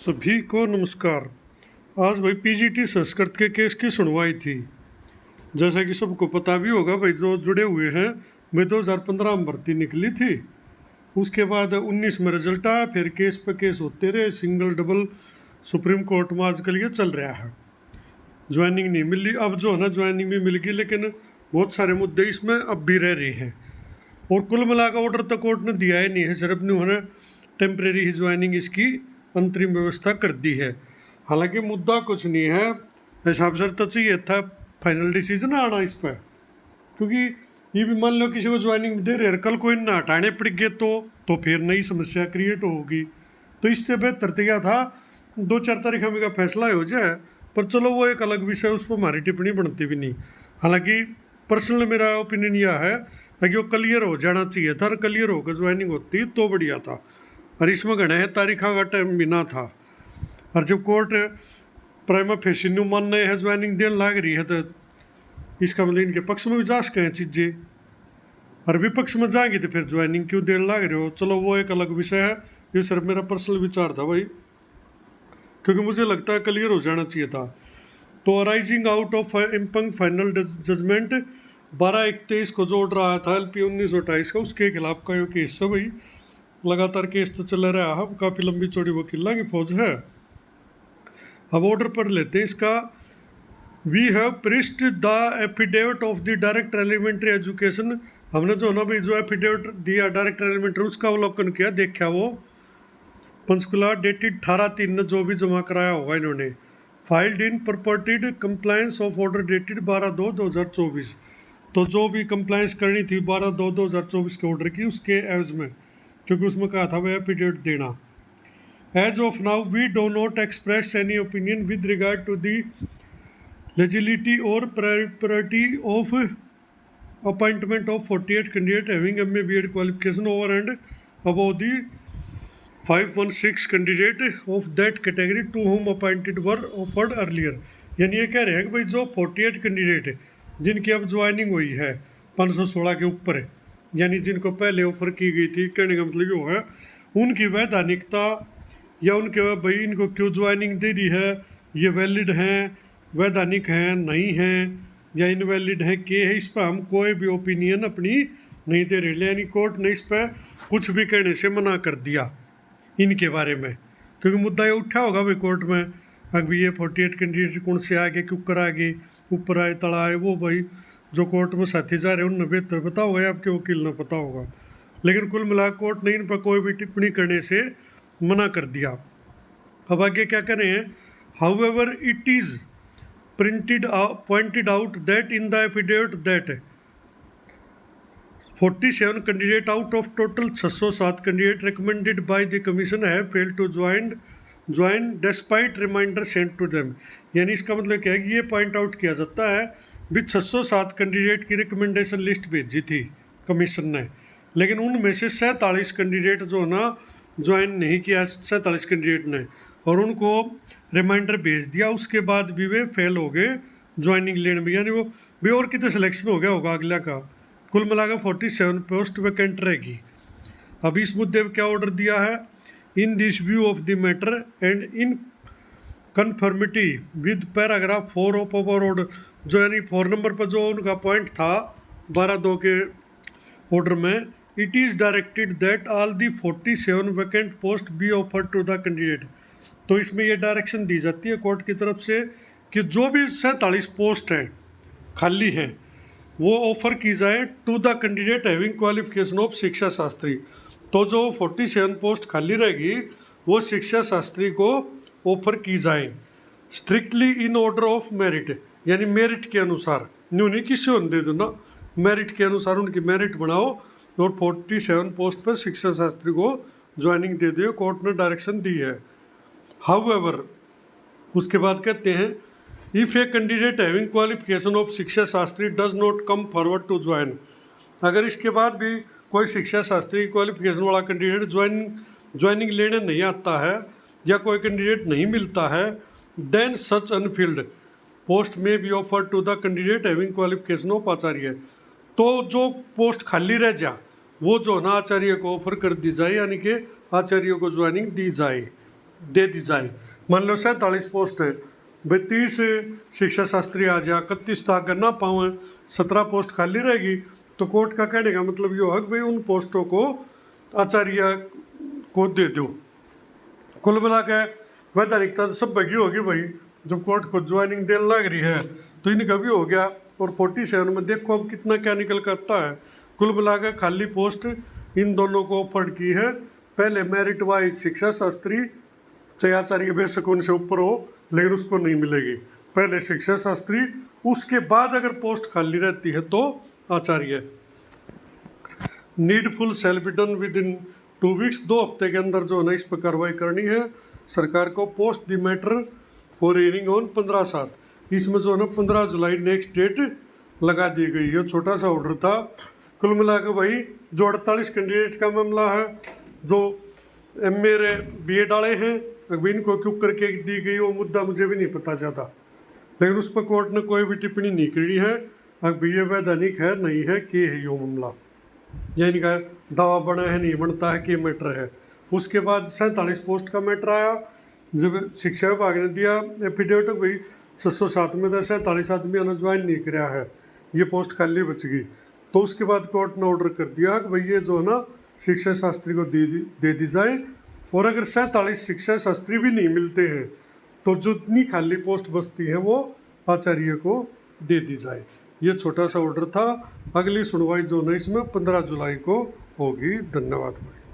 सभी को नमस्कार। आज भाई पीजीटी संस्कृत के केस की सुनवाई थी। जैसा कि सबको पता भी होगा भाई, जो जुड़े हुए हैं, मैं 2015 में भर्ती निकली थी। उसके बाद 19 में रिजल्ट आया, फिर केस पे केस होते रहे, सिंगल डबल सुप्रीम कोर्ट में आजकल ये चल रहा है। ज्वाइनिंग नहीं मिली, अब जो है ना ज्वाइनिंग भी मिल गई, लेकिन बहुत सारे मुद्दे इसमें अब भी रह रहे हैं। और कुल मिलाकर ऑर्डर तो कोर्ट ने दिया ही नहीं है, सिर्फ उन्होंने टेम्परेरी ही ज्वाइनिंग इसकी अंतरिम व्यवस्था कर दी है। हालांकि मुद्दा कुछ नहीं है, हिसाब से तो चाहिए था फाइनल डिसीजन आना इस पर, क्योंकि ये भी मान लो किसी को ज्वाइनिंग दे रहे, कल कोई ना हटाने पड़ गए तो फिर नई समस्या क्रिएट होगी। तो इससे बेहतर तो क्या था 2-4 तारीख हमें का फैसला हो जाए, पर चलो वो एक अलग विषय, उस पर हमारी टिप्पणी बनती भी नहीं। हालांकि पर्सनल मेरा ओपिनियन यह है कि वो क्लियर हो जाना चाहिए था, और क्लियर होकर ज्वाइनिंग होती तो बढ़िया था। और इसमें गणे तारीखा का टाइम भी ना था। और जब कोर्ट प्राइमा फेसी न्यू मान रहे हैं ज्वाइनिंग देने लग रही है, तो इसका मतलब इनके पक्ष में भी जा सकें हैं चीज़ें, और विपक्ष में जाएंगे तो फिर ज्वाइनिंग क्यों देने लग रहे हो। चलो वो एक अलग विषय है, ये सिर्फ मेरा पर्सनल विचार था भाई, क्योंकि मुझे लगता है क्लियर हो जाना चाहिए था। तो arising out of impugned final judgment 12/1/23 को जो ऑर्डर आया था LP 1928 का, उसके खिलाफ का ये केस है भाई। लगातार केस तो चल रहा है, काफ़ी लंबी चौड़ी वकीलों की फौज है। अब ऑर्डर पर लेते हैं इसका। We have perused the affidavit of the director elementary education. हमने जो ना भाई जो एफिडेविट दिया डायरेक्टर एलिमेंट्री, उसका अवलोकन किया, देखा वो पंचकुला डेटेड 18/3 ने जो भी जमा कराया होगा इन्होंने। Filed in purported compliance of order dated 12/2/2024। तो जो भी कंप्लायंस करनी थी 12/2/2024 के ऑर्डर की, उसके एवज में, क्योंकि उसमें कहा था वह एफिडेविट देना। As of now we do not express any opinion with regard to the legality और priority of appointment of 48 candidate having MA BEd qualification over and above the 516 candidate of that category to whom appointed were offered earlier. यानी ये कह रहे हैं कि भाई जो 48 candidate जिनकी अब ज्वाइनिंग हुई है 516 के ऊपर, यानी जिनको पहले ऑफर की गई थी, कहने का मतलब ये है उनकी वैधानिकता या उनके भाई इनको क्यों ज्वाइनिंग दे रही है, ये वैलिड हैं, वैधानिक हैं, नहीं हैं, या इनवैलिड हैं, के है, इस पर हम कोई भी ओपिनियन अपनी नहीं दे रहे। यानी कोर्ट ने इस पर कुछ भी कहने से मना कर दिया इनके बारे में, क्योंकि मुद्दा ये उठा होगा भाई कोर्ट में, अभी ये 48 कैंडिडेट कौन से आगे, क्यों कर आगे, ऊपर आए, तड़ा आए, वो भाई जो कोर्ट में साथी जा रहे हैं उन्हें बेहतर पता होगा या आपके वकील ने पता होगा। लेकिन कुल मिला कोर्ट ने इन पर कोई भी टिप्पणी करने से मना कर दिया। अब आगे क्या करें हैं। However it is pointed out that in the affidavit that 47 candidate out of total 607 candidate recommended by the commission have failed to join despite reminder sent to them. यानी इसका मतलब क्या है कि ये पॉइंट आउट किया जाता है भी 607 कैंडिडेट की रिकमेंडेशन लिस्ट भेजी थी कमीशन ने, लेकिन उनमें से 47 कैंडिडेट जो ना ज्वाइन नहीं किया, 47 कैंडिडेट ने, और उनको रिमाइंडर भेज दिया। उसके बाद भी वे फेल हो गए ज्वाइनिंग लेने में, यानी वो भी और कितने सिलेक्शन हो गया होगा अगला का। कुल मिलाकर 47 पोस्ट वैकेंट रहेगी। अब इस मुद्दे पर क्या ऑर्डर दिया है। In this view of the matter and in conformity with paragraph 4 of our order, जो यानी 4 नंबर पर जो उनका पॉइंट था 12/2 के ऑर्डर में, it is directed that all the 47 vacant post be offer to the candidate. तो इसमें ये डायरेक्शन दी जाती है कोर्ट की तरफ से कि जो भी 47 पोस्ट हैं खाली हैं वो ऑफर की जाए to the candidate having qualification of Shiksha Shastri. तो जो 47 पोस्ट खाली रहेगी वो शिक्षा शास्त्री को ऑफर की जाए, strictly in order of merit, यानी मेरिट के अनुसार, न्यू नहीं किसी को दे दो ना, मेरिट के अनुसार उनकी मेरिट बनाओ, और 47 पोस्ट पर शिक्षा शास्त्री को ज्वाइनिंग दे दिए, कोर्ट ने डायरेक्शन दी है। हाउएवर उसके बाद कहते हैं if a candidate having qualification of Shiksha Shastri does not come forward to join. अगर इसके बाद भी कोई शिक्षा शास्त्री क्वालिफिकेशन वाला कैंडिडेट ज्वाइनिंग लेने नहीं आता है या कोई कैंडिडेट नहीं मिलता है, देन सच अनफिल्ड पोस्ट में be offer to the candidate having qualification of Acharya. तो जो पोस्ट खाली रह जा वो जो ना आचार्य को ऑफर कर दी जाए, यानी कि आचार्य को ज्वाइनिंग दी जाए। दे दी जाए। मान लो 47 पोस्ट है भाई, 30 शिक्षा शास्त्री आ जाए, 31 तक अगर ना पाओ, 17 पोस्ट खाली रहेगी, तो कोर्ट का कहने का मतलब ये होगा कि भाई उन पोस्टों को आचार्य को दे दो। कुल मिला के वैधानिकता तो सब बगी होगी भाई, जब कोर्ट को ज्वाइनिंग देने लग रही है तो इनका भी हो गया। और 47 में देखो अब कितना क्या निकल करता है। कुल मिला के खाली पोस्ट इन दोनों को ऑफर्ड की है। पहले मेरिट वाइज शिक्षा शास्त्री, चाहे आचार्य बेशक उनसे ऊपर हो, लेकिन उसको नहीं मिलेगी। पहले शिक्षा शास्त्री, उसके बाद अगर पोस्ट खाली रहती है तो Acharya. Needful shall be done within 2 weeks, 2 हफ्ते के अंदर जो है ना इस पर कार्रवाई करनी है सरकार को। Post the matter for hearing on 15/7, इसमें जो है ना 15 जुलाई नेक्स्ट डेट लगा दी गई है। छोटा सा ऑर्डर था। कुल मिला के भाई जो 48 कैंडिडेट का मामला है, जो मेरे BA डाले हैं, अभी इनको क्यों करके दी गई वो मुद्दा मुझे भी नहीं पता ज़्यादा, लेकिन उस पर कोर्ट ने कोई भी टिप्पणी नहीं करी है। अब ये वैधानिक है नहीं है कि है ये मामला, या इनका दावा बना है नहीं बनता है कि मैटर है। उसके बाद 47 पोस्ट का मैटर आया, जब शिक्षा विभाग ने दिया एफिडेविट भाई 607 में तो 47 आदमी ने ज्वाइन नहीं कराया है, ये पोस्ट खाली बच गई। तो उसके बाद कोर्ट ने ऑर्डर कर दिया कि भाई ये जो है ना शिक्षा शास्त्री को दे दी जाए। और अगर 47 शिक्षा शास्त्री भी नहीं मिलते हैं तो जो इतनी खाली पोस्ट बचती है वो आचार्य को दे दी जाए। ये छोटा सा ऑर्डर था। अगली सुनवाई जो है इसमें 15 जुलाई को होगी। धन्यवाद भाई।